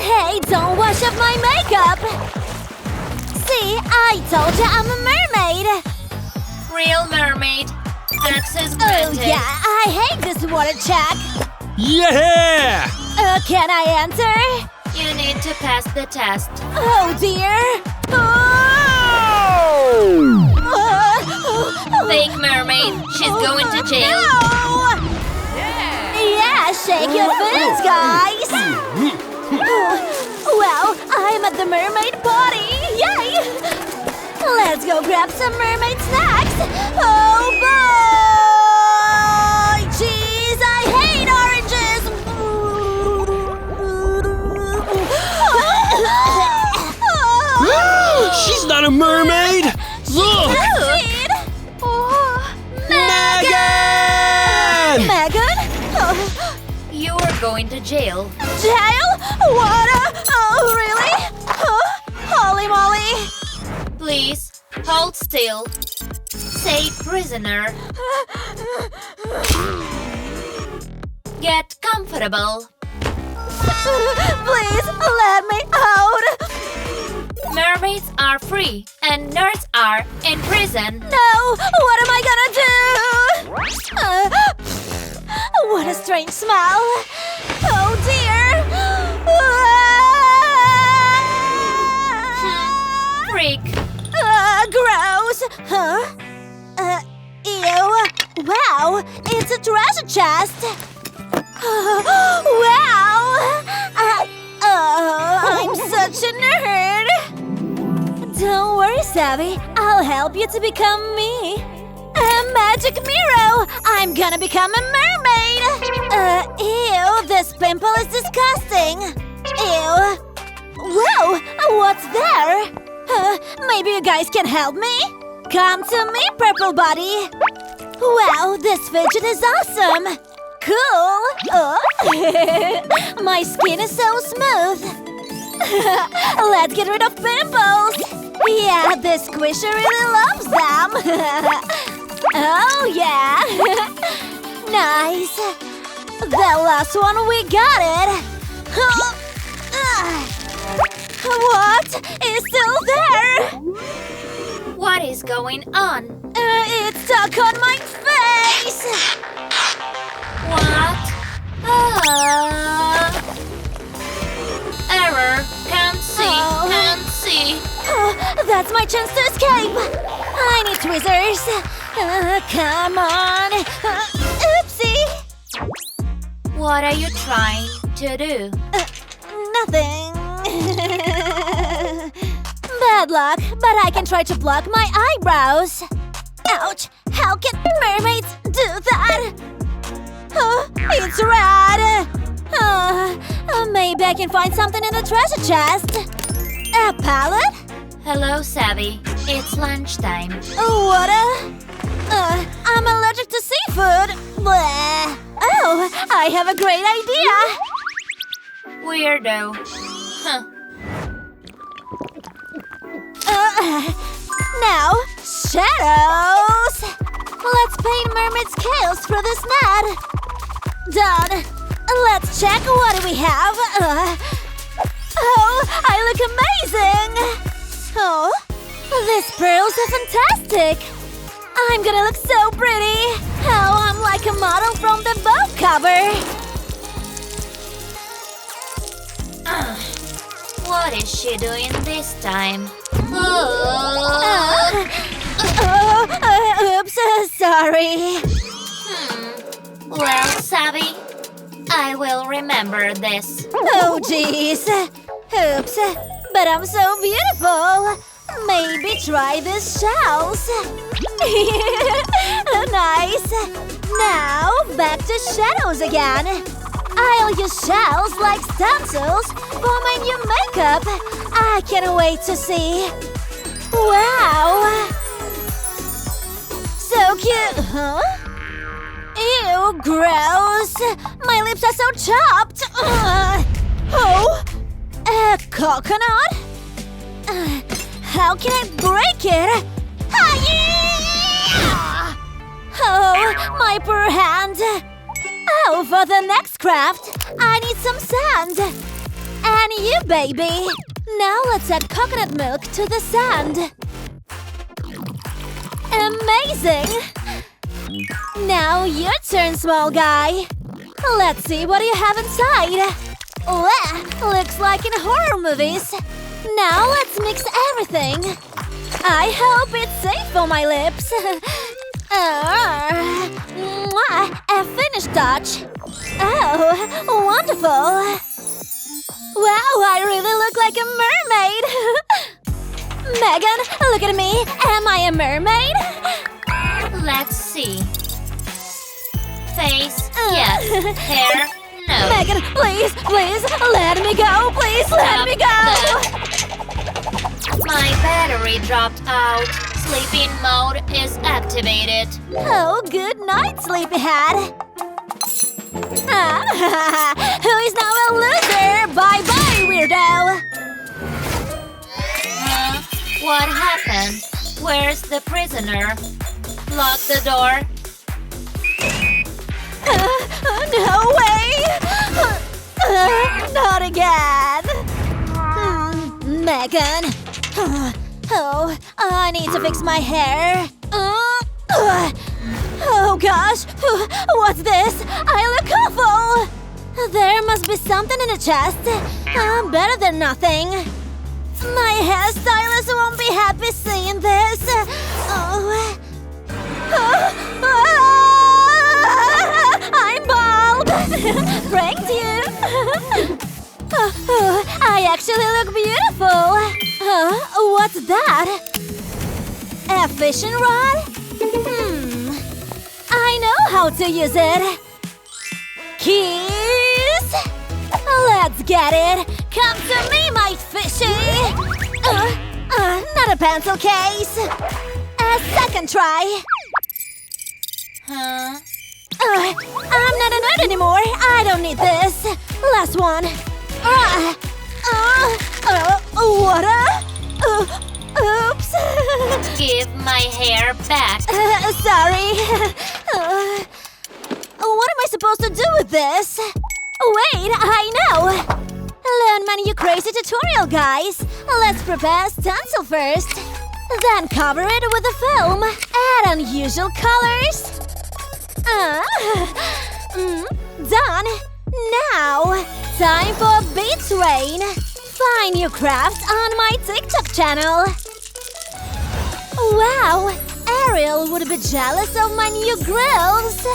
Hey, don't wash up my makeup! See, I told you I'm a mermaid! Real mermaid. Access Oh granted. yeah, I hate this water check! Yeah! Can I enter? You need to pass the test. Oh dear! Fake mermaid. She's going to jail. No! Yeah, shake your fins, guys! Well, I'm at the mermaid party! Yay! Let's go grab some mermaid snacks! Oh boy! Jeez, I hate oranges! She's not a mermaid! Look! Megan! Megan? You are going to jail. Jail? What? Oh, really? Holy moly! Please, hold still. Say prisoner. Get comfortable. Please, let me out! Mermaids are free and nerds are in prison. No! What am I gonna do? What a strange smell! Oh dear! Freak. Gross! Huh? Ew! Wow! It's a treasure chest! Wow! I'm such a nerd! Don't worry, Savvy. I'll help you to become me. A magic mirror! I'm gonna become a mermaid! Ew, this pimple is disgusting! Ew! Whoa! What's there? Maybe you guys can help me? Come to me, purple buddy! Wow, this fidget is awesome! Cool! My skin is so smooth! Let's get rid of pimples! Yeah, this squisher really loves them! Oh, yeah! Nice! The last one, we got it! What? It's still there! What is going on? It's stuck on my face! What? Error. Can't see. Oh. Can't see. Oh, that's my chance to escape! I need tweezers! Come on! Oopsie! What are you trying to do? Nothing. Bad luck, but I can try to block my eyebrows. Ouch! How can mermaids do that? It's red! Maybe I can find something in the treasure chest. A pallet? Hello, Savvy. It's lunchtime. What I'm allergic to seafood. Bleh. Oh, I have a great idea. Weirdo. Huh. Now, shadows! Let's paint mermaid scales through this net. Done. Let's check what do we have. Oh, I look amazing! Oh, these pearls are fantastic! I'm gonna look so pretty! Oh, I'm like a model from the boat cover! What is she doing this time? Oops, sorry. Well, Savvy, I will remember this. Oh, jeez. Oops, but I'm so beautiful. Maybe try these shells. Nice. Now, back to shadows again. I'll use shells like stencils for my new makeup. I can't wait to see. Wow. So cute. Huh? Ew, gross. My lips are so chapped. Oh, a coconut? How can I break it? Oh, my poor hand. Oh, for the next craft, I need some sand. And you, baby. Now let's add coconut milk to the sand. Amazing! Now your turn, small guy. Let's see what you have inside. Looks like in horror movies. Now let's mix everything. I hope it's safe for my lips. A finished touch. Oh, wonderful. Wow, I really look like a mermaid. Megan, look at me. Am I a mermaid? Let's see. Face, yes. Hair, no. Megan, please, let me go. Please, let me go. My battery dropped out. Sleeping mode is activated. Oh, good night, sleepyhead. Who is now a loser? Bye-bye, weirdo. What happened? Where's the prisoner? Lock the door. No way! Not again! Megan! Oh, I need to fix my hair. Oh gosh! What's this? I look awful! There must be something in the chest. Better than nothing. My hairstylist won't be happy seeing this. I'm bald! Pranked you! I actually look beautiful! What's that? A fishing rod? I know how to use it! Kiss! Let's get it! Come to me, my fishy! Not a pencil case! A second try! I'm not a nerd anymore! I don't need this! Last one! What oops! Give my hair back. Sorry. What am I supposed to do with this? Wait, I know! Learn my new crazy tutorial, guys! Let's prepare a stencil first. Then cover it with a film. Add unusual colors. Done! Now, time for beach rain! Find new crafts on my TikTok channel! Wow! Ariel would be jealous of my new grills!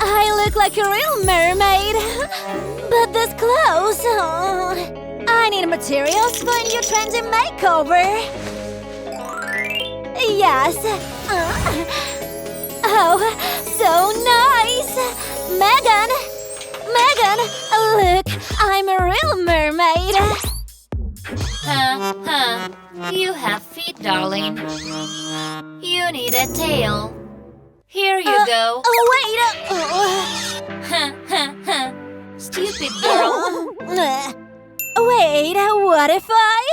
I look like a real mermaid! But this clothes… I need materials for a new trendy makeover! Yes! Oh, so nice! Megan! Look! I'm a real mermaid! You have feet, darling. You need a tail. Here you go. Wait! Stupid girl. Wait, what if I…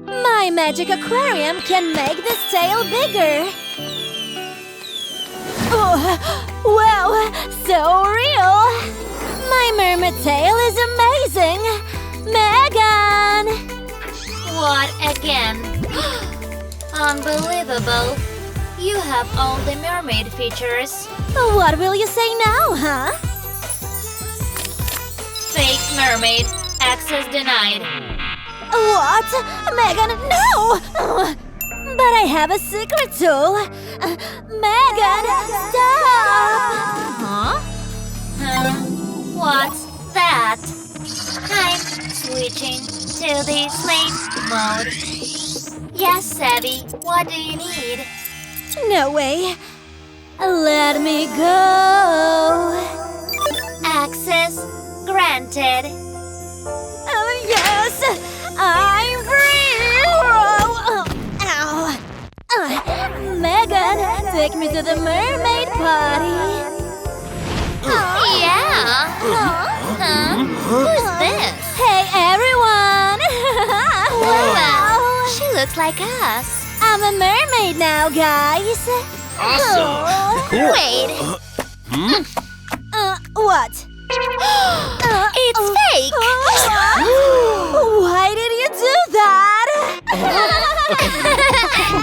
My magic aquarium can make this tail bigger! Wow, so real! My mermaid tail is amazing! Megan! What again? Unbelievable. You have all the mermaid features. What will you say now, huh? Fake mermaid. Access denied. What? Megan, no! But I have a secret tool. Megan, stop! What's that? I'm switching to the sleep mode. Yes, Savvy. What do you need? No way. Let me go. Access granted. Oh, yes! I'm free! Ow! Megan, take me to the mermaid party. Yeah. Who's this? Hey, everyone! Wow. She looks like us. I'm a mermaid now, guys. Awesome. Wait. What? It's fake! Why did you do that?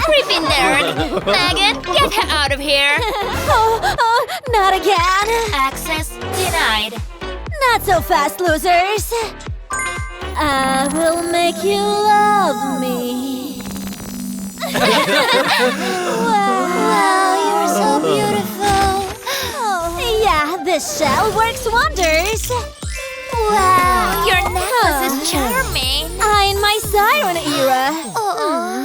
Creepy nerd! Megan, get her out of here! Not again. Access denied. Not so fast, losers. I will make you love me. Wow, you're so beautiful! Yeah, this shell works wonders. Wow, your necklace is charming! In my siren era. Oh.